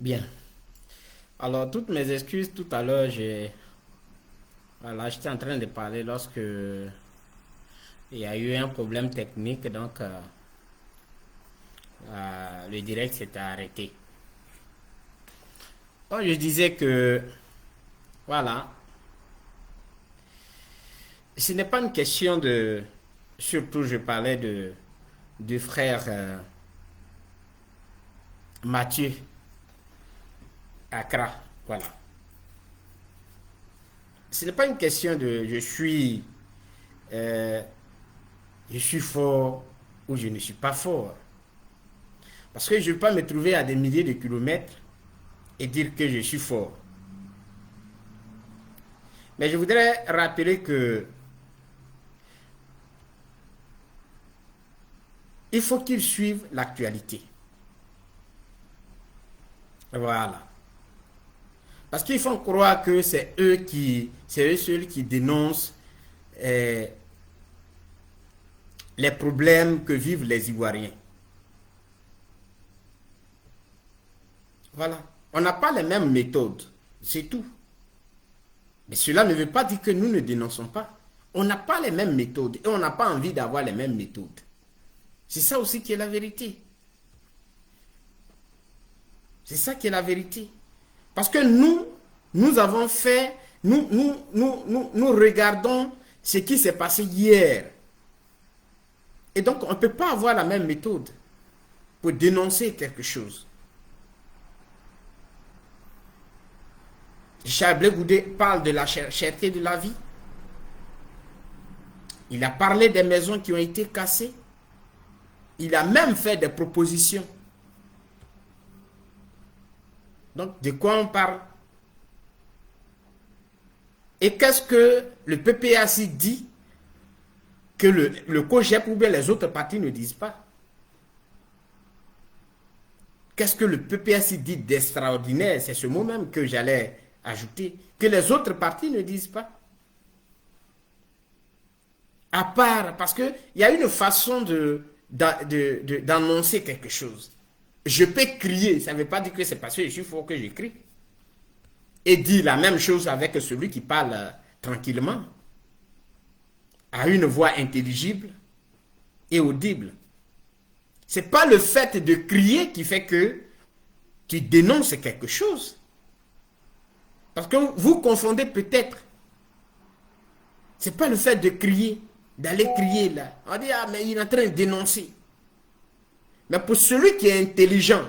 Bien. Alors, toutes mes excuses tout à l'heure, voilà, j'étais en train de parler lorsque il y a eu un problème technique, donc le direct s'était arrêté. Donc, je disais que, voilà, ce n'est pas une question de, surtout je parlais du frère Mathieu Accra, voilà. Ce n'est pas une question de euh, je suis fort ou je ne suis pas fort. Parce que je ne vais pas me trouver à des milliers de kilomètres et dire que je suis fort. Mais je voudrais rappeler que il faut qu'ils suivent l'actualité. Voilà. Parce qu'ils font croire que c'est eux seuls qui dénoncent euh, les problèmes que vivent les Ivoiriens. Voilà. On n'a pas les mêmes méthodes. C'est tout. Mais cela ne veut pas dire que nous ne dénonçons pas. On n'a pas les mêmes méthodes et on n'a pas envie d'avoir les mêmes méthodes. C'est ça aussi qui est la vérité. C'est ça qui est la vérité. Parce que nous avons fait, nous regardons ce qui s'est passé hier. Et donc, on ne peut pas avoir la même méthode pour dénoncer quelque chose. Richard Blé Goudé parle de la cherté de la vie. Il a parlé des maisons qui ont été cassées. Il a même fait des propositions. Donc, de quoi on parle? Et qu'est-ce que le PPAC dit que le COGEP ou bien les autres partis ne disent pas? Qu'est-ce que le PPAC dit d'extraordinaire? C'est ce mot même que j'allais ajouter, que les autres partis ne disent pas. À part, parce qu'il y a une façon d'annoncer quelque chose. Je peux crier, ça ne veut pas dire que c'est parce que je suis fort que je crie. Et dire la même chose avec celui qui parle tranquillement, à une voix intelligible et audible. Ce n'est pas le fait de crier qui fait que tu dénonces quelque chose. Parce que vous confondez peut-être. Ce n'est pas le fait de crier, d'aller crier là. On dit, ah, mais il est en train de dénoncer. Mais pour celui qui est intelligent,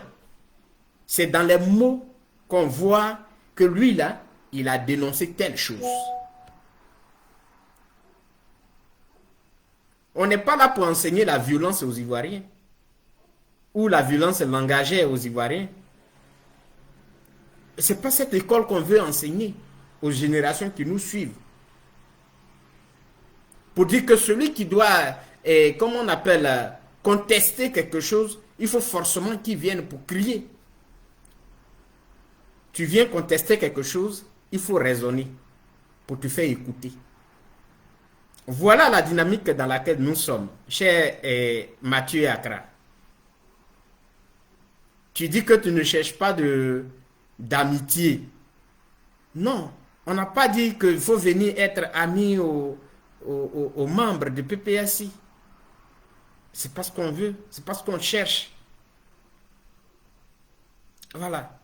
c'est dans les mots qu'on voit que lui là, il a dénoncé telle chose. On n'est pas là pour enseigner la violence aux Ivoiriens ou la violence langagière aux Ivoiriens. Ce n'est pas cette école qu'on veut enseigner aux générations qui nous suivent. Pour dire que celui qui doit, comment on appelle, contester quelque chose, il faut forcément qu'il vienne pour crier. Tu viens contester quelque chose, il faut raisonner pour te faire écouter. Voilà la dynamique dans laquelle nous sommes, cher Mathieu Accra. Tu dis que tu ne cherches pas d'amitié. Non, on n'a pas dit qu'il faut venir être ami aux membres du PPSI. C'est pas ce qu'on veut, c'est pas ce qu'on cherche. Voilà.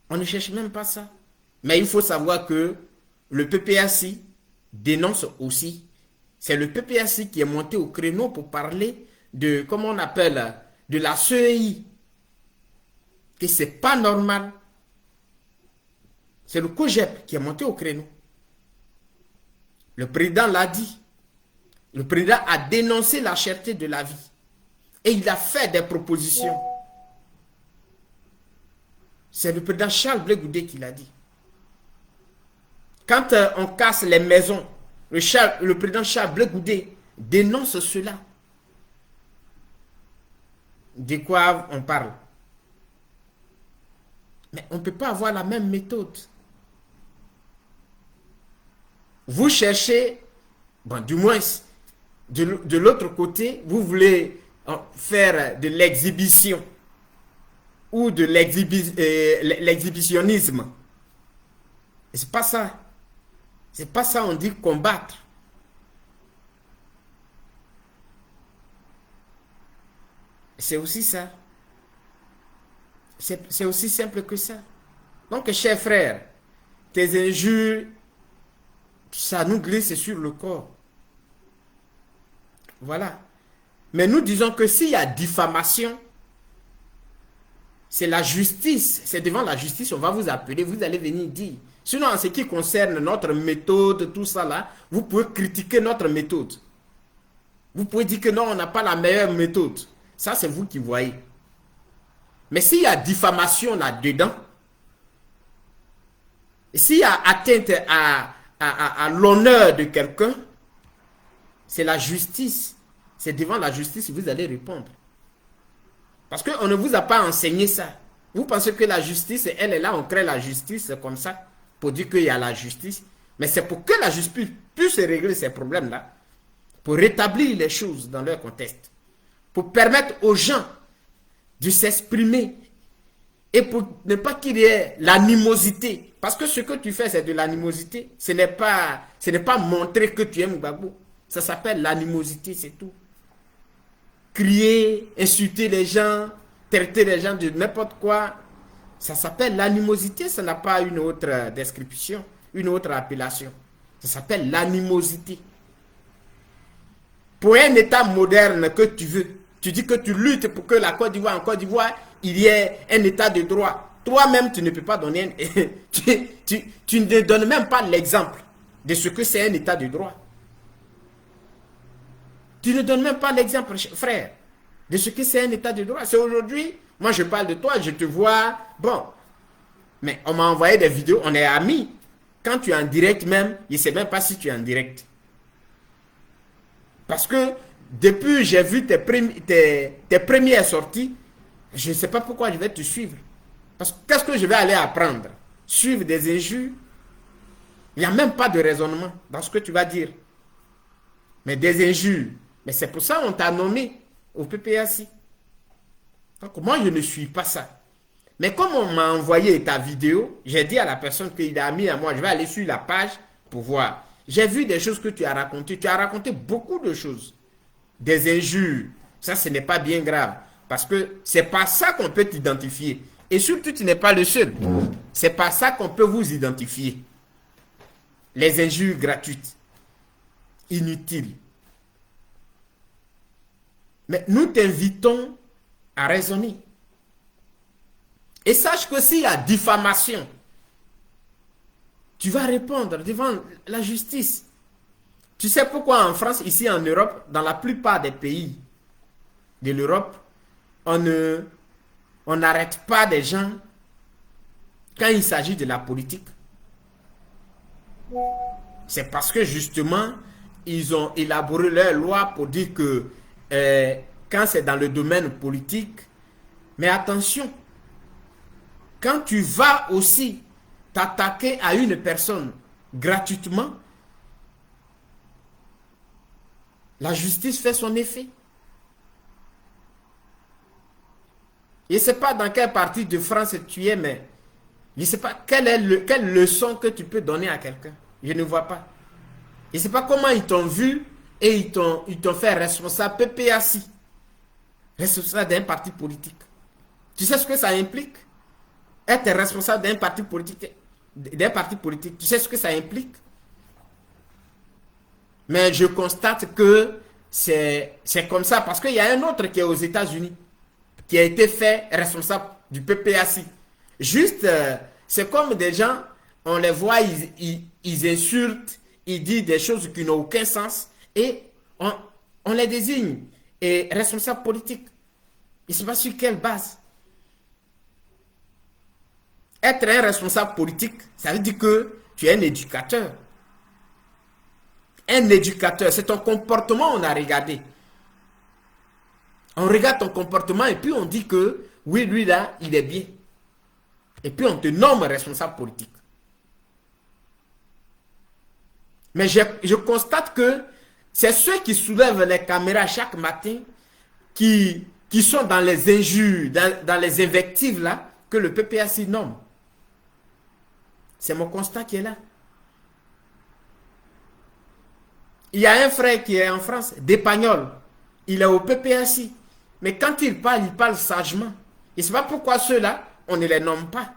On ne cherche même pas ça. Mais il faut savoir que le PPAC dénonce aussi. C'est le PPAC qui est monté au créneau pour parler de, comment on appelle, de la CEI. Que c'est pas normal. C'est le COGEP qui est monté au créneau. Le président l'a dit. Le président a dénoncé la cherté de la vie. Et il a fait des propositions. C'est le président Charles Blé Goudé qui l'a dit. Quand on casse les maisons, le président Charles Blé Goudé dénonce cela. De quoi on parle? Mais on ne peut pas avoir la même méthode. Vous cherchez, bon, du moins, de l'autre côté, vous voulez faire de l'exhibition ou de l'exhibitionnisme. C'est pas ça. C'est pas ça on dit combattre. C'est aussi ça. C'est aussi simple que ça. Donc, chers frères, tes injures, ça nous glisse sur le corps. Voilà. Mais nous disons que s'il y a diffamation, c'est la justice. C'est devant la justice, on va vous appeler, vous allez venir dire. Sinon, en ce qui concerne notre méthode, tout ça là, vous pouvez critiquer notre méthode. Vous pouvez dire que non, on n'a pas la meilleure méthode. Ça, c'est vous qui voyez. Mais s'il y a diffamation là-dedans, s'il y a atteinte à l'honneur de quelqu'un, c'est la justice. C'est devant la justice que vous allez répondre. Parce qu'on ne vous a pas enseigné ça. Vous pensez que la justice, elle est là, on crée la justice comme ça, pour dire qu'il y a la justice. Mais c'est pour que la justice puisse régler ces problèmes-là, pour rétablir les choses dans leur contexte, pour permettre aux gens de s'exprimer et pour ne pas qu'il y ait l'animosité. Parce que ce que tu fais, c'est de l'animosité. Ce n'est pas montrer que tu aimes Gbagbo. Ça s'appelle l'animosité, c'est tout. Crier, insulter les gens, traiter les gens de n'importe quoi, ça s'appelle l'animosité. Ça n'a pas une autre description, une autre appellation. Ça s'appelle l'animosité. Pour un État moderne que tu veux, tu dis que tu luttes pour que en Côte d'Ivoire, il y ait un État de droit. Toi-même, tu ne peux pas donner tu ne donnes même pas l'exemple de ce que c'est un État de droit. Tu ne donnes même pas l'exemple, frère, de ce que c'est un État de droit. C'est aujourd'hui, moi je parle de toi, je te vois, bon, mais on m'a envoyé des vidéos, on est amis. Quand tu es en direct même, je ne sais même pas si tu es en direct. Parce que depuis j'ai vu tes premières sorties, je ne sais pas pourquoi je vais te suivre. Parce que qu'est-ce que je vais aller apprendre? Suivre des injures? Il n'y a même pas de raisonnement dans ce que tu vas dire. Mais des injures. Mais c'est pour ça qu'on t'a nommé au PPAC. Donc moi, je ne suis pas ça. Mais comme on m'a envoyé ta vidéo, j'ai dit à la personne qu'il a mis à moi, je vais aller sur la page pour voir. J'ai vu des choses que tu as racontées. Tu as raconté beaucoup de choses. Des injures. Ça, ce n'est pas bien grave. Parce que c'est pas ça qu'on peut t'identifier. Et surtout, tu n'es pas le seul. C'est pas ça qu'on peut vous identifier. Les injures gratuites. Inutiles. Mais nous t'invitons à raisonner. Et sache que s'il y a diffamation, tu vas répondre devant la justice. Tu sais pourquoi en France, ici en Europe, dans la plupart des pays de l'Europe, on n'arrête pas des gens quand il s'agit de la politique? C'est parce que justement, ils ont élaboré leur loi pour dire que quand c'est dans le domaine politique, mais attention, quand tu vas aussi t'attaquer à une personne gratuitement, la justice fait son effet. Je ne sais pas dans quelle partie de France tu es, mais je ne sais pas quelle leçon que tu peux donner à quelqu'un. Je ne vois pas. Je ne sais pas comment ils t'ont vu et ils t'ont fait responsable PPAC, responsable d'un parti politique. Tu sais ce que ça implique? Être responsable d'un parti politique, tu sais ce que ça implique? Mais je constate que c'est comme ça parce qu'il y a un autre qui est aux États-Unis qui a été fait responsable du PPAC. Juste, c'est comme des gens, on les voit, ils insultent, il dit des choses qui n'ont aucun sens et on les désigne et responsables politiques. Il ne sait pas sur quelle base. Être un responsable politique, ça veut dire que tu es un éducateur. Un éducateur, c'est ton comportement on a regardé. On regarde ton comportement et puis on dit que oui, lui là, il est bien. Et puis on te nomme responsable politique. Mais je constate que c'est ceux qui soulèvent les caméras chaque matin qui sont dans les injures, dans les invectives là, que le PPAC nomme. C'est mon constat qui est là. Il y a un frère qui est en France, d'Espagnol. Il est au PPAC. Mais quand il parle sagement. Et c'est pas pourquoi ceux-là, on ne les nomme pas.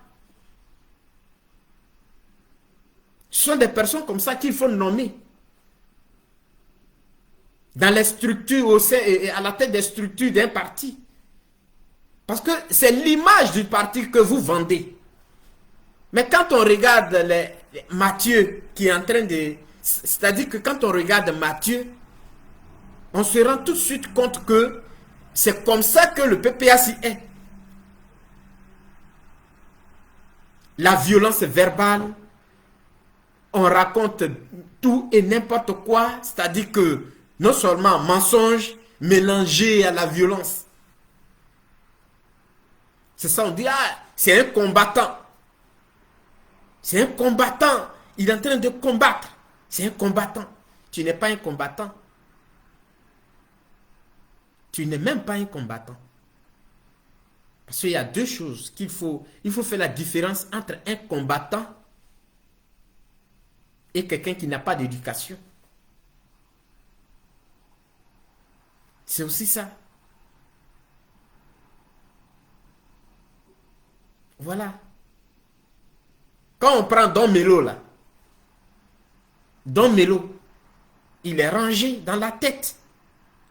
Ce sont des personnes comme ça qu'il faut nommer. Dans les structures, au sein, et à la tête des structures d'un parti. Parce que c'est l'image du parti que vous vendez. Mais quand on regarde Mathieu qui est en train de... C'est-à-dire que quand on regarde Mathieu, on se rend tout de suite compte que c'est comme ça que le PPAC est. La violence verbale, on raconte tout et n'importe quoi, c'est-à-dire que non seulement mensonge mélangé à la violence. C'est ça, on dit, ah, c'est un combattant. C'est un combattant. Il est en train de combattre. C'est un combattant. Tu n'es pas un combattant. Tu n'es même pas un combattant. Parce qu'il y a deux choses qu'il faut... Il faut faire la différence entre un combattant et quelqu'un qui n'a pas d'éducation. C'est aussi ça. Voilà. Quand on prend Don Melo là, Don Melo, il est rangé dans la tête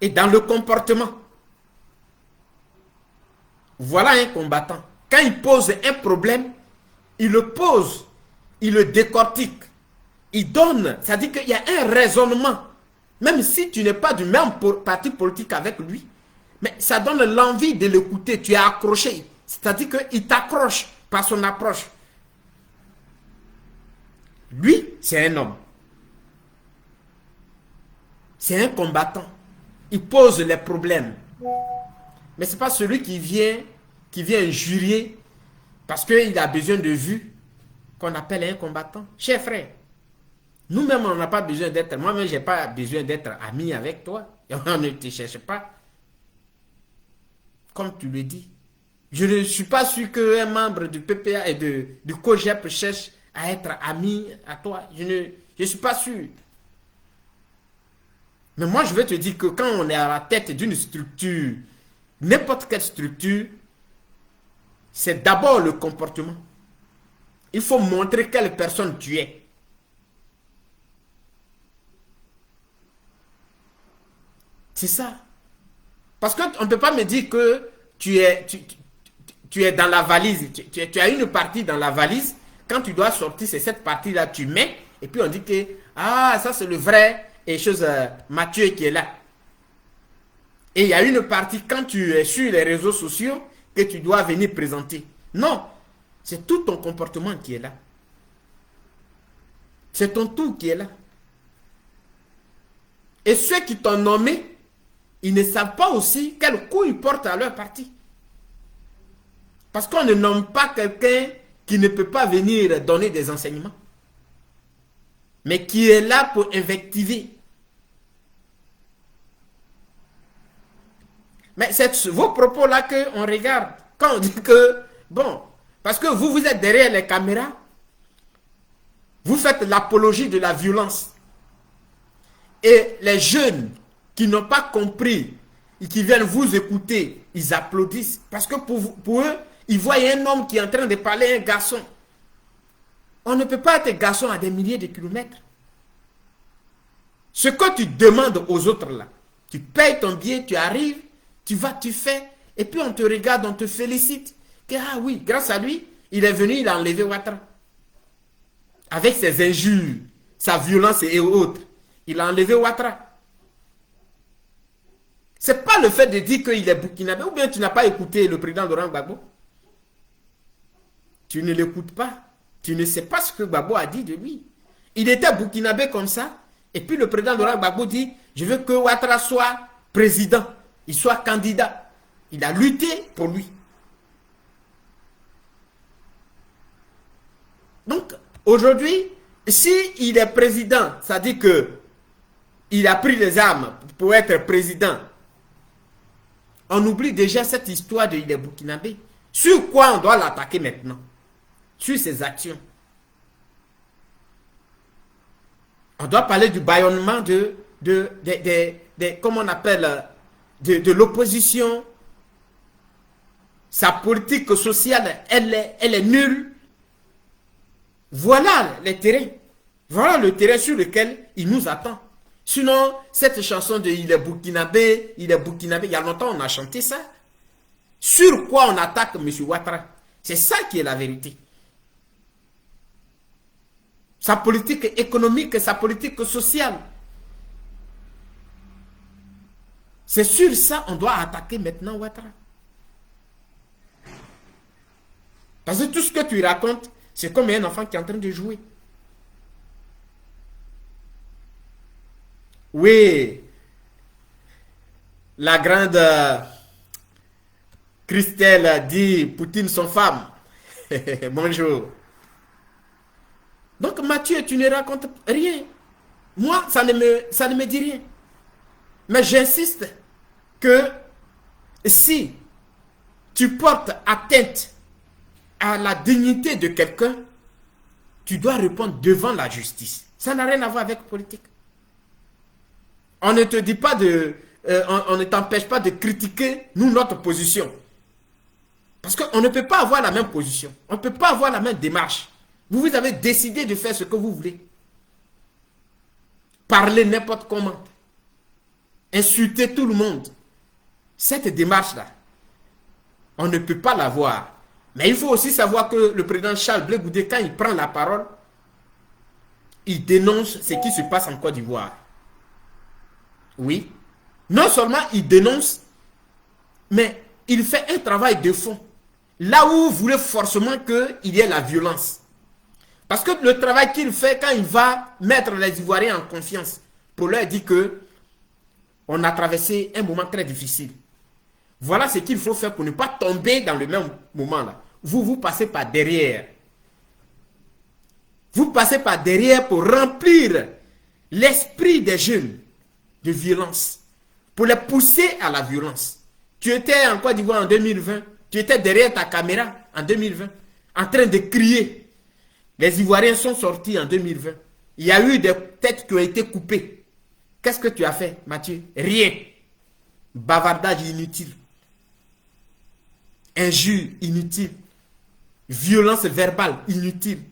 et dans le comportement. Voilà un combattant. Quand il pose un problème, il le pose, il le décortique, il donne, c'est-à-dire qu'il y a un raisonnement. Même si tu n'es pas du même parti politique avec lui, mais ça donne l'envie de l'écouter, tu es accroché. C'est-à-dire qu'il t'accroche par son approche. Lui, c'est un homme. C'est un combattant. Il pose les problèmes. Mais ce n'est pas celui qui vient injurier parce qu'il a besoin de vue qu'on appelle un combattant. Cher frère, nous-mêmes, on n'a pas besoin d'être... Moi-même, je n'ai pas besoin d'être ami avec toi. On ne te cherche pas. Comme tu le dis. Je ne suis pas sûr qu'un membre du PPA et du COGEP cherche à être ami à toi. Je ne suis pas sûr. Mais moi, je veux te dire que quand on est à la tête d'une structure, n'importe quelle structure, c'est d'abord le comportement. Il faut montrer quelle personne tu es. C'est ça. Parce qu'on ne peut pas me dire que tu es dans la valise. Tu as une partie dans la valise. Quand tu dois sortir, c'est cette partie-là que tu mets. Et puis on dit que, ah, ça c'est le vrai et chose Mathieu qui est là. Et il y a une partie quand tu es sur les réseaux sociaux que tu dois venir présenter. Non, c'est tout ton comportement qui est là. C'est ton tout qui est là. Et ceux qui t'ont nommé, ils ne savent pas aussi quel coup ils portent à leur parti. Parce qu'on ne nomme pas quelqu'un qui ne peut pas venir donner des enseignements. Mais qui est là pour invectiver. Mais c'est vos propos-là qu'on regarde. Quand on dit que, bon, parce que vous êtes derrière les caméras, vous faites l'apologie de la violence. Et les jeunes qui n'ont pas compris et qui viennent vous écouter, ils applaudissent. Parce que pour eux, ils voient un homme qui est en train de parler à un garçon. On ne peut pas être garçon à des milliers de kilomètres. Ce que tu demandes aux autres là, tu payes ton billet, tu arrives, tu vas, tu fais, et puis on te regarde, on te félicite. Que, ah oui, grâce à lui, il est venu, il a enlevé Ouattara. Avec ses injures, sa violence et autres, il a enlevé Ouattara. Ce n'est pas le fait de dire qu'il est burkinabé, ou bien tu n'as pas écouté le président Laurent Gbagbo. Tu ne l'écoutes pas. Tu ne sais pas ce que Gbagbo a dit de lui. Il était burkinabé comme ça, et puis le président Laurent Gbagbo dit, je veux que Ouattara soit président, il soit candidat. Il a lutté pour lui. Donc, aujourd'hui, s'il est président, ça dit que il a pris les armes pour être président. On oublie déjà cette histoire de il est burkinabé. Sur quoi on doit l'attaquer maintenant? Sur ses actions. On doit parler du bâillonnement comment on appelle, de l'opposition. Sa politique sociale, elle est nulle. Voilà les terrains. Voilà le terrain sur lequel il nous attend. Sinon, cette chanson de il est burkinabé, il y a longtemps on a chanté ça. Sur quoi on attaque M. Ouattara? C'est ça qui est la vérité. Sa politique économique, sa politique sociale. C'est sur ça qu'on doit attaquer maintenant Ouattara. Parce que tout ce que tu racontes, c'est comme un enfant qui est en train de jouer. Oui, la grande Christelle dit Poutine son femme. Bonjour. Donc Mathieu, tu ne racontes rien. Moi, ça ne me dit rien. Mais j'insiste que si tu portes atteinte à la dignité de quelqu'un, tu dois répondre devant la justice. Ça n'a rien à voir avec politique. On ne te dit pas on ne t'empêche pas de critiquer, nous, notre position. Parce qu'on ne peut pas avoir la même position. On ne peut pas avoir la même démarche. Vous avez décidé de faire ce que vous voulez. Parler n'importe comment. Insulter tout le monde. Cette démarche-là, on ne peut pas l'avoir. Mais il faut aussi savoir que le président Charles Blé Goudé, quand il prend la parole, il dénonce ce qui se passe en Côte d'Ivoire. Oui. Non seulement il dénonce, mais il fait un travail de fond. Là où vous voulez forcément qu'il y ait la violence. Parce que le travail qu'il fait quand il va mettre les Ivoiriens en confiance, pour leur dire que on a traversé un moment très difficile. Voilà ce qu'il faut faire pour ne pas tomber dans le même moment là. Vous passez par derrière. Vous passez par derrière pour remplir l'esprit des jeunes de violence, pour les pousser à la violence. Tu étais en Côte d'Ivoire en 2020, tu étais derrière ta caméra en 2020, en train de crier. Les Ivoiriens sont sortis en 2020. Il y a eu des têtes qui ont été coupées. Qu'est-ce que tu as fait, Mathieu? Rien. Bavardage inutile. Injure inutile. Violence verbale inutile.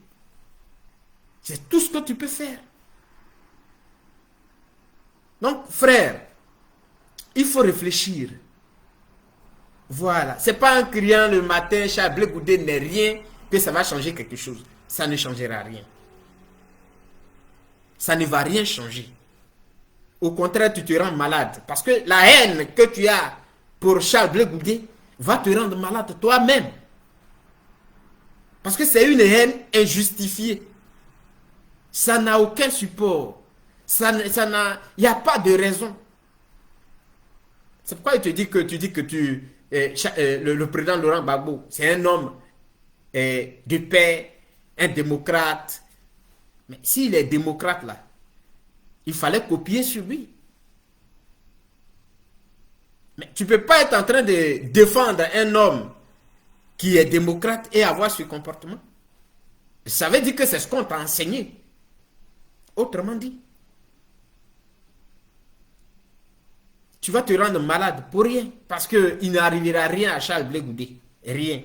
C'est tout ce que tu peux faire. Donc, frère, il faut réfléchir. Voilà. Ce n'est pas en criant le matin, Charles Blé Goudé n'est rien, que ça va changer quelque chose. Ça ne changera rien. Ça ne va rien changer. Au contraire, tu te rends malade. Parce que la haine que tu as pour Charles Blé Goudé va te rendre malade toi-même. Parce que c'est une haine injustifiée. Ça n'a aucun support. Il n'y a pas de raison. C'est pourquoi il te dit que le président Laurent Gbagbo, c'est un homme de paix, un démocrate. Mais s'il est démocrate là, il fallait copier sur lui. Mais tu ne peux pas être en train de défendre un homme qui est démocrate et avoir ce comportement. Ça veut dire que c'est ce qu'on t'a enseigné. Autrement dit, tu vas te rendre malade pour rien. Parce qu'il n'arrivera rien à Charles Blé Goudé. Rien.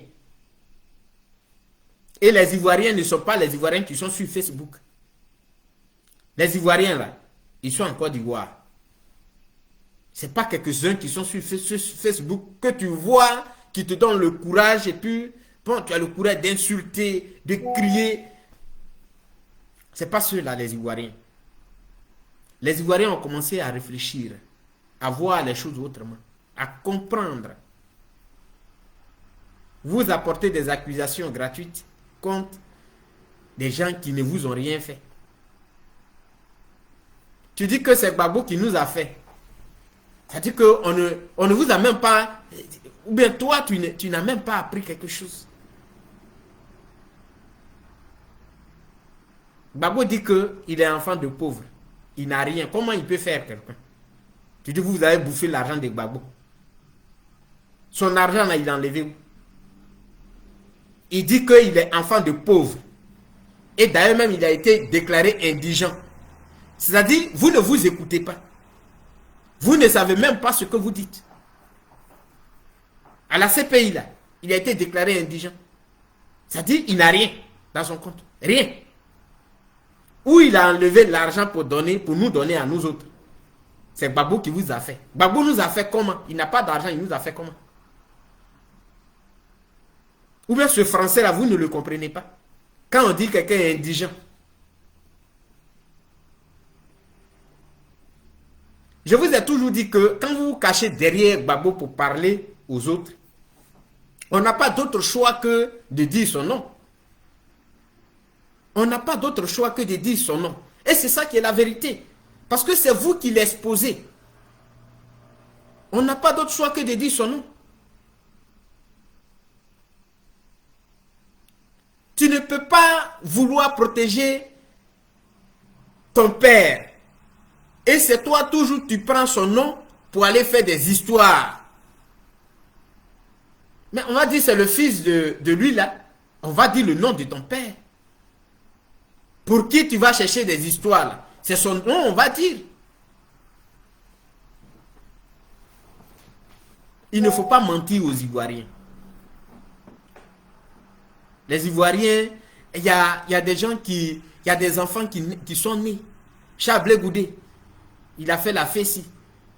Et les Ivoiriens ne sont pas les Ivoiriens qui sont sur Facebook. Les Ivoiriens là, ils sont en Côte d'Ivoire. Ce n'est pas quelques-uns qui sont sur Facebook que tu vois, qui te donnent le courage et puis, bon, tu as le courage d'insulter, de crier. Ce n'est pas ceux-là les Ivoiriens. les Ivoiriens ont commencé à réfléchir, à voir les choses autrement, à comprendre. Vous apportez des accusations gratuites contre des gens qui ne vous ont rien fait. Tu dis que c'est Gbagbo qui nous a fait. C'est-à-dire qu'on ne vous a même pas... Ou bien toi, tu n'as même pas appris quelque chose. Gbagbo dit qu'il est enfant de pauvre. Il n'a rien. Comment il peut faire quelqu'un? Tu dis que vous avez bouffé l'argent de Gbagbo. Son argent, là, il l'a enlevé où? Il dit qu'il est enfant de pauvre. Et d'ailleurs même, il a été déclaré indigent. C'est-à-dire, vous ne vous écoutez pas. Vous ne savez même pas ce que vous dites. À la CPI, là, il a été déclaré indigent. C'est-à-dire, il n'a rien dans son compte. Rien. Où il a enlevé l'argent pour nous donner à nous autres. C'est Gbagbo qui vous a fait. Gbagbo nous a fait comment? Il n'a pas d'argent, il nous a fait comment? Ou bien ce français-là, vous ne le comprenez pas. Quand on dit quelqu'un est indigent. Je vous ai toujours dit que quand vous vous cachez derrière Gbagbo pour parler aux autres, on n'a pas d'autre choix que de dire son nom. On n'a pas d'autre choix que de dire son nom. Et c'est ça qui est la vérité. Parce que c'est vous qui l'exposez. On n'a pas d'autre choix que de dire son nom. Tu ne peux pas vouloir protéger ton père. Et c'est toi toujours, tu prends son nom pour aller faire des histoires. Mais on va dire c'est le fils de lui là. On va dire le nom de ton père. Pour qui tu vas chercher des histoires là? C'est son nom, on va dire. Il ne faut pas mentir aux Ivoiriens. Les Ivoiriens, il y a des gens il y a des enfants qui sont nés. Charles Blé Goudé, il a fait la fessie.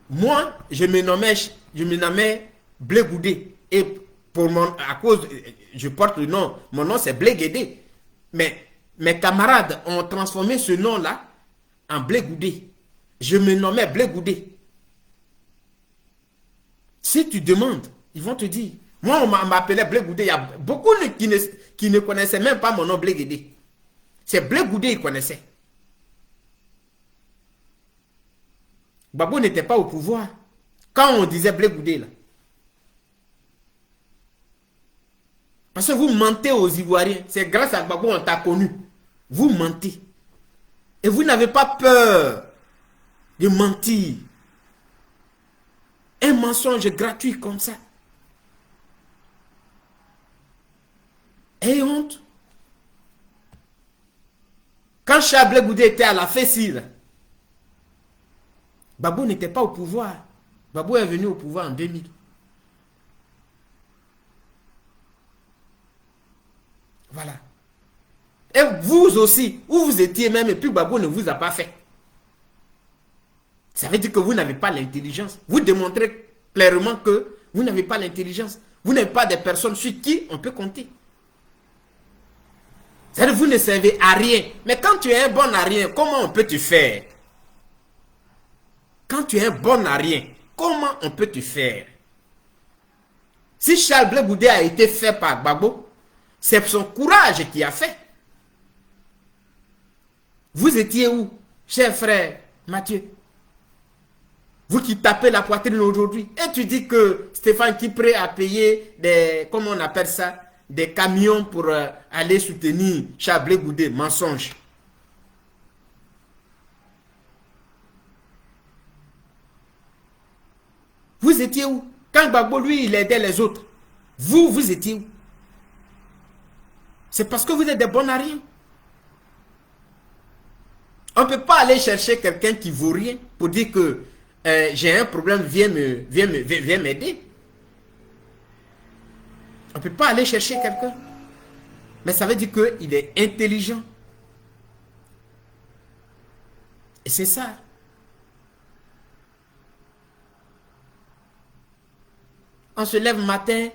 Moi, je me nommais Blé Goudé. Et à cause, je porte le nom, mon nom c'est Blé Guédé. Mais mes camarades ont transformé ce nom-là en Blé Goudé. Je me nommais Blé Goudé. Si tu demandes, ils vont te dire. Moi, on m'appelait Blé Goudé. Il y a beaucoup qui ne connaissaient même pas mon nom Blé Guédé. C'est Blé Goudé qu'ils connaissaient. Gbagbo n'était pas au pouvoir. Quand on disait Blé Goudé, là. Parce que vous mentez aux Ivoiriens. C'est grâce à Gbagbo qu'on t'a connu. Vous mentez. Et vous n'avez pas peur de mentir. Un mensonge gratuit comme ça. Et honte. Quand Charles Blé Goudé était à la fessie, Gbagbo n'était pas au pouvoir. Gbagbo est venu au pouvoir en 2000. Voilà. Et vous aussi, où vous étiez même, et puis Gbagbo ne vous a pas fait. Ça veut dire que vous n'avez pas l'intelligence. Vous démontrez clairement que vous n'avez pas l'intelligence. Vous n'avez pas des personnes sur qui on peut compter. C'est-à-dire que vous ne servez à rien. Mais quand tu es un bon à rien, comment on peut te faire? Quand tu es un bon à rien, comment on peut te faire? Si Charles Blé Goudé a été fait par Gbagbo, c'est son courage qui a fait. Vous étiez où, cher frère Mathieu? Vous qui tapez la poitrine aujourd'hui, et tu dis que Stéphane Kipré a payé des, comment on appelle ça, des camions pour aller soutenir Charles Blé Goudé. Mensonge. Vous étiez où? Quand Gbagbo, lui, il aidait les autres. Vous étiez où? C'est parce que vous êtes des bons à rien. On ne peut pas aller chercher quelqu'un qui ne vaut rien pour dire que j'ai un problème, viens m'aider. On ne peut pas aller chercher quelqu'un. Mais ça veut dire qu'il est intelligent. Et c'est ça. On se lève le matin,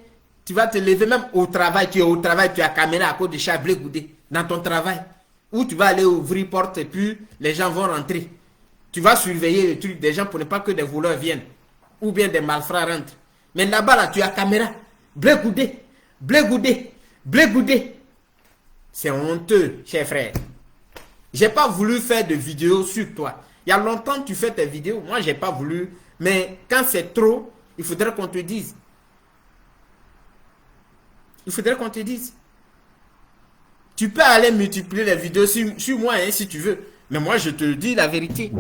tu vas te lever même au travail. Tu es au travail, tu as caméra à cause de Charles Blé Goudé dans ton travail. Ou tu vas aller ouvrir porte et puis les gens vont rentrer. Tu vas surveiller le truc des gens pour ne pas que des voleurs viennent. Ou bien des malfrats rentrent. Mais là-bas, là, tu as caméra. Blé goudé. Blé goudé. Blé goudé. C'est honteux, cher frère. J'ai pas voulu faire de vidéos sur toi. Il y a longtemps que tu fais tes vidéos. Moi, j'ai pas voulu. Mais quand c'est trop, il faudrait qu'on te dise. Il faudrait qu'on te dise. Tu peux aller multiplier les vidéos sur moi hein, si tu veux. Mais moi, je te dis la vérité.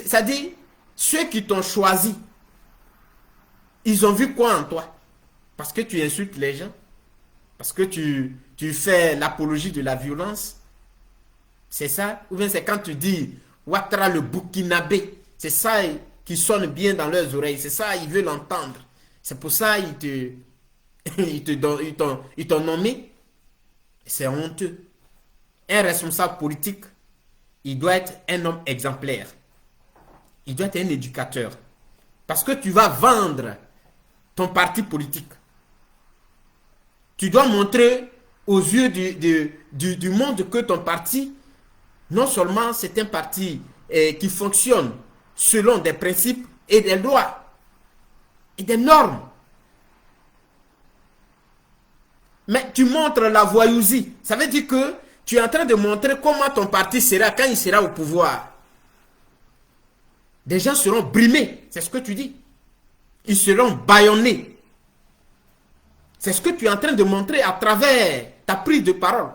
Ça dit, ceux qui t'ont choisi, ils ont vu quoi en toi? Parce que tu insultes les gens? Parce que tu fais l'apologie de la violence? C'est ça? Ou bien c'est quand tu dis Ouattara le Burkinabé? C'est ça qui sonne bien dans leurs oreilles. C'est ça, ils veulent l'entendre. C'est pour ça ils t'ont nommé. C'est honteux. Un responsable politique, il doit être un homme exemplaire. Il doit être un éducateur. Parce que tu vas vendre ton parti politique. Tu dois montrer aux yeux du monde que ton parti, non seulement c'est un parti qui fonctionne selon des principes et des lois et des normes. Mais tu montres la voyousie. Ça veut dire que tu es en train de montrer comment ton parti sera quand il sera au pouvoir. Des gens seront brimés. C'est ce que tu dis. Ils seront bâillonnés. C'est ce que tu es en train de montrer à travers ta prise de parole.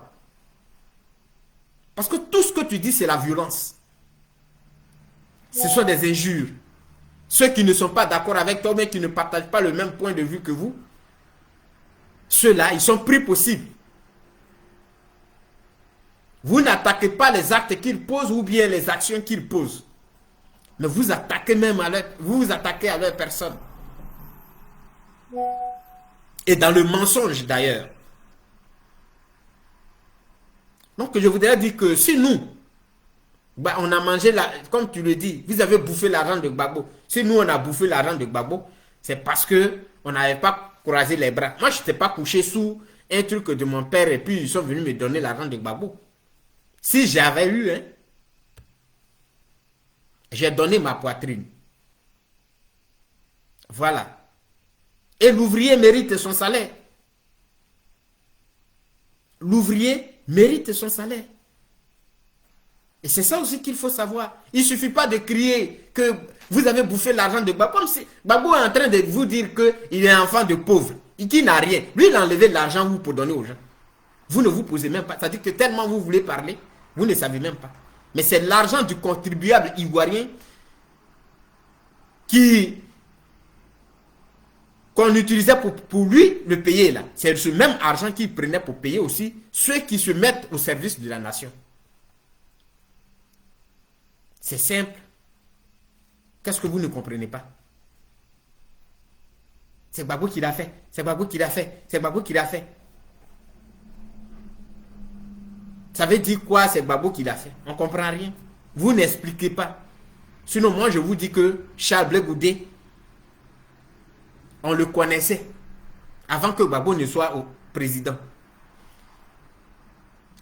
Parce que tout ce que tu dis, c'est la violence. Ce sont des injures. Ceux qui ne sont pas d'accord avec toi, mais qui ne partagent pas le même point de vue que vous, ceux-là, ils sont pris possibles. Vous n'attaquez pas les actes qu'ils posent ou bien les actions qu'ils posent. Mais vous attaquez même vous attaquez à leur personne. Et dans le mensonge d'ailleurs. Donc je voudrais dire que si nous, on a mangé, comme tu le dis, vous avez bouffé l'argent de Gbagbo. Si nous on a bouffé l'argent de Gbagbo, c'est parce que on n'avait pas croisé les bras. Moi je n'étais pas couché sous un truc de mon père et puis ils sont venus me donner l'argent de Gbagbo. Si j'avais eu, hein, j'ai donné ma poitrine. Voilà. Et l'ouvrier mérite son salaire. L'ouvrier mérite son salaire. Et c'est ça aussi qu'il faut savoir. Il ne suffit pas de crier que vous avez bouffé l'argent de Gbagbo. Comme si Gbagbo est en train de vous dire qu'il est un enfant de pauvre, qui n'a rien. Lui, il a enlevé l'argent pour donner aux gens. Vous ne vous posez même pas. C'est-à-dire que tellement vous voulez parler, vous ne savez même pas. Mais c'est l'argent du contribuable ivoirien qu'on utilisait pour lui le payer là. C'est ce même argent qu'il prenait pour payer aussi ceux qui se mettent au service de la nation. C'est simple. Qu'est-ce que vous ne comprenez pas? C'est Gbagbo qui l'a fait. C'est Gbagbo qui l'a fait. C'est Gbagbo qui l'a fait. Ça veut dire quoi, c'est Gbagbo qui l'a fait? On ne comprend rien. Vous n'expliquez pas. Sinon, moi, je vous dis que Charles Blé Goudé, on le connaissait avant que Gbagbo ne soit au président.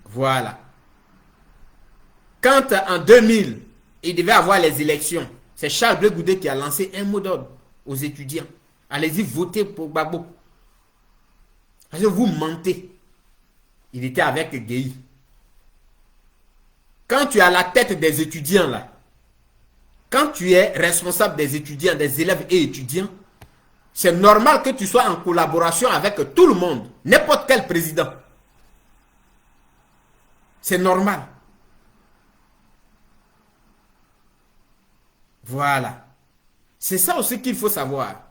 Voilà. Quand en 2000, il devait avoir les élections, c'est Charles Blé Goudé qui a lancé un mot d'ordre aux étudiants. Allez-y, votez pour Gbagbo. Parce que vous mentez. Il était avec Gueye. Quand tu es à la tête des étudiants là, quand tu es responsable des étudiants, des élèves et étudiants, c'est normal que tu sois en collaboration avec tout le monde, n'importe quel président. C'est normal. Voilà. C'est ça aussi qu'il faut savoir.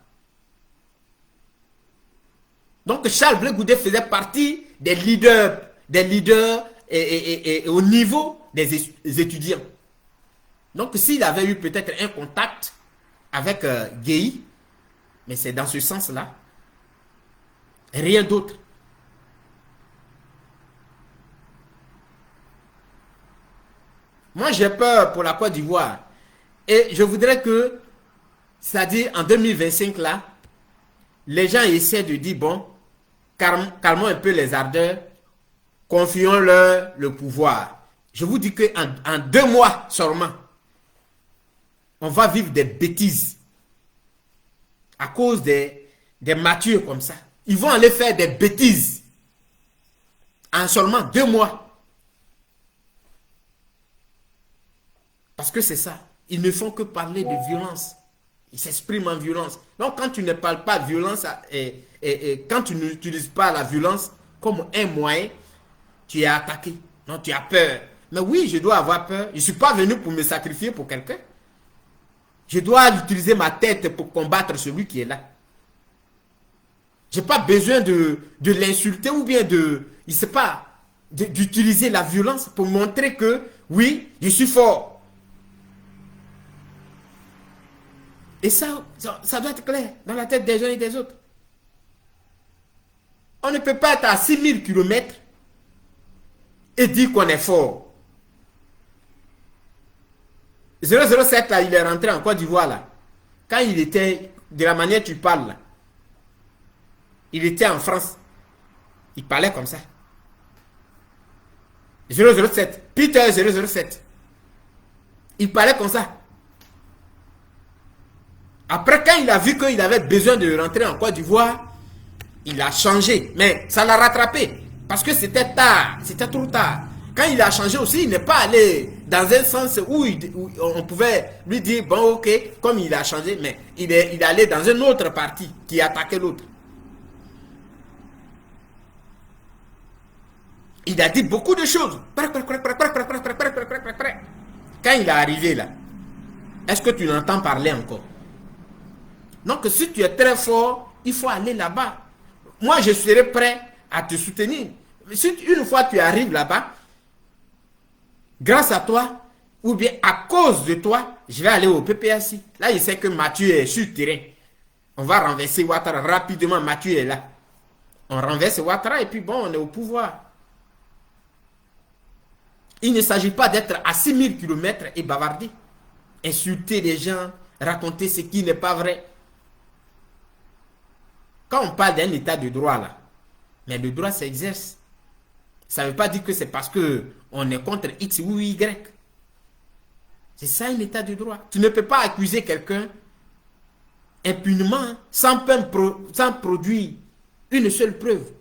Donc Charles Blé Goudé faisait partie des leaders et au niveau des étudiants. Donc s'il avait eu peut-être un contact avec Gueye, mais c'est dans ce sens-là, rien d'autre. Moi j'ai peur pour la Côte d'Ivoire. Et je voudrais que, c'est-à-dire en 2025 là, les gens essaient de dire, bon, calmons un peu les ardeurs, confions-leur le pouvoir. Je vous dis qu'en 2 mois seulement, on va vivre des bêtises à cause des matures comme ça. Ils vont aller faire des bêtises en seulement 2 mois. Parce que c'est ça. Ils ne font que parler de violence. Ils s'expriment en violence. Donc, quand tu ne parles pas de violence et quand tu n'utilises pas la violence comme un moyen, tu es attaqué. Non, tu as peur. Mais oui, je dois avoir peur. Je ne suis pas venu pour me sacrifier pour quelqu'un. Je dois utiliser ma tête pour combattre celui qui est là. Je n'ai pas besoin de l'insulter ou bien d'utiliser la violence pour montrer que, oui, je suis fort. Et ça doit être clair dans la tête des uns et des autres. On ne peut pas être à 6000 km et dire qu'on est fort. 007, là, il est rentré en Côte d'Ivoire, là. Quand il était, de la manière tu parles, là, il était en France. Il parlait comme ça. 007, Peter 007. Il parlait comme ça. Après, quand il a vu qu'il avait besoin de rentrer en Côte d'Ivoire, il a changé. Mais ça l'a rattrapé. Parce que c'était tard. C'était trop tard. Quand il a changé aussi, il n'est pas allé dans un sens où on pouvait lui dire, bon, ok, comme il a changé, mais il est allé dans une autre partie qui attaquait l'autre. Il a dit beaucoup de choses. Quand il est arrivé là, est-ce que tu l'entends parler encore? Donc, si tu es très fort, il faut aller là-bas. Moi, je serai prêt à te soutenir. Si une fois tu arrives là-bas, grâce à toi, ou bien à cause de toi, je vais aller au PPAC. Là, il sait que Mathieu est sur le terrain. On va renverser Ouattara rapidement. Mathieu est là. On renverse Ouattara et puis bon, on est au pouvoir. Il ne s'agit pas d'être à 6000 km et bavarder. Insulter les gens, raconter ce qui n'est pas vrai. Quand on parle d'un état de droit là, mais le droit s'exerce. Ça ne veut pas dire que c'est parce qu'on est contre X ou Y. C'est ça un état de droit. Tu ne peux pas accuser quelqu'un impunément sans produire une seule preuve.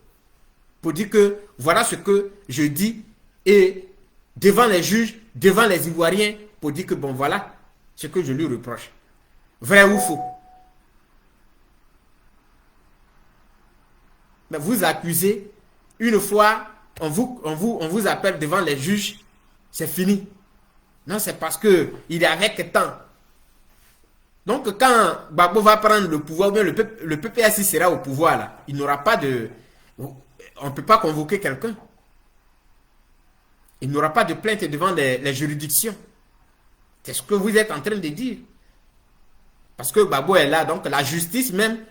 Pour dire que voilà ce que je dis et devant les juges, devant les Ivoiriens, pour dire que bon voilà ce que je lui reproche. Vrai ou faux? Mais vous accusez, une fois, on vous appelle devant les juges, c'est fini. Non, c'est parce qu'il est avec temps. Donc, quand Gbagbo va prendre le pouvoir, ou bien le PPAC sera au pouvoir, là, il n'aura pas de... On ne peut pas convoquer quelqu'un. Il n'aura pas de plainte devant les juridictions. C'est ce que vous êtes en train de dire. Parce que Gbagbo est là, donc la justice même,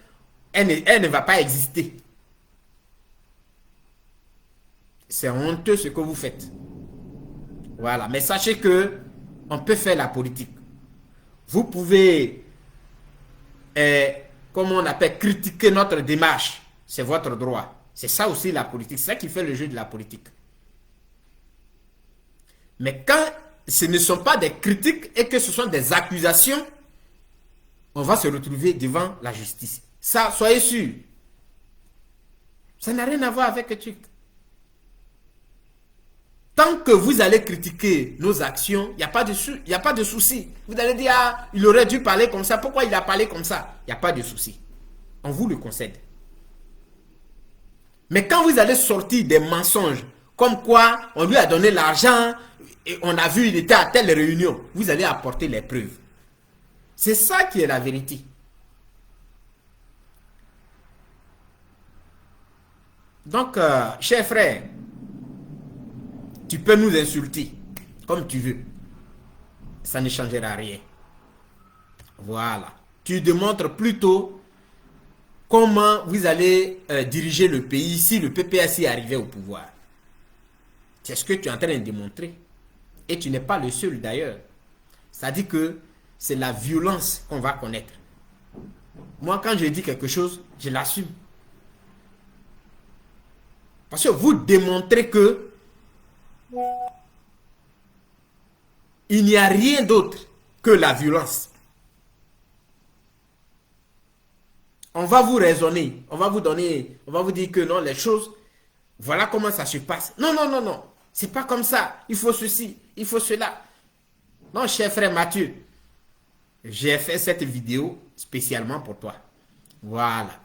elle ne va pas exister. C'est honteux ce que vous faites. Voilà. Mais sachez que on peut faire la politique. Vous pouvez, comme on appelle, critiquer notre démarche. C'est votre droit. C'est ça aussi la politique. C'est ça qui fait le jeu de la politique. Mais quand ce ne sont pas des critiques et que ce sont des accusations, on va se retrouver devant la justice. Ça, soyez sûrs. Ça n'a rien à voir avec le truc. Tant que vous allez critiquer nos actions, il n'y a pas de souci. Vous allez dire, ah, il aurait dû parler comme ça. Pourquoi il a parlé comme ça? Il n'y a pas de souci. On vous le concède. Mais quand vous allez sortir des mensonges, comme quoi on lui a donné l'argent, et on a vu il était à telle réunion, vous allez apporter les preuves. C'est ça qui est la vérité. Donc, chers frères, tu peux nous insulter comme tu veux. Ça ne changera rien. Voilà. Tu démontres plutôt comment vous allez diriger le pays si le PPAC arrivait au pouvoir. C'est ce que tu es en train de démontrer. Et tu n'es pas le seul d'ailleurs. Ça dit que c'est la violence qu'on va connaître. Moi, quand je dis quelque chose, je l'assume. Parce que vous démontrez que il n'y a rien d'autre que la violence. On va vous raisonner, on va vous donner, on va vous dire que non, les choses, voilà comment ça se passe. Non, non, non, non, c'est pas comme ça. Il faut ceci, il faut cela. Non, cher frère Mathieu, j'ai fait cette vidéo spécialement pour toi. Voilà.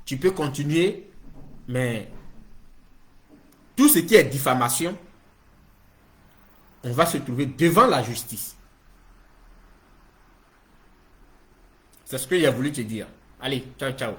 Tu peux continuer, mais tout ce qui est diffamation, on va se trouver devant la justice. C'est ce que j'ai voulu te dire. Allez, ciao, ciao.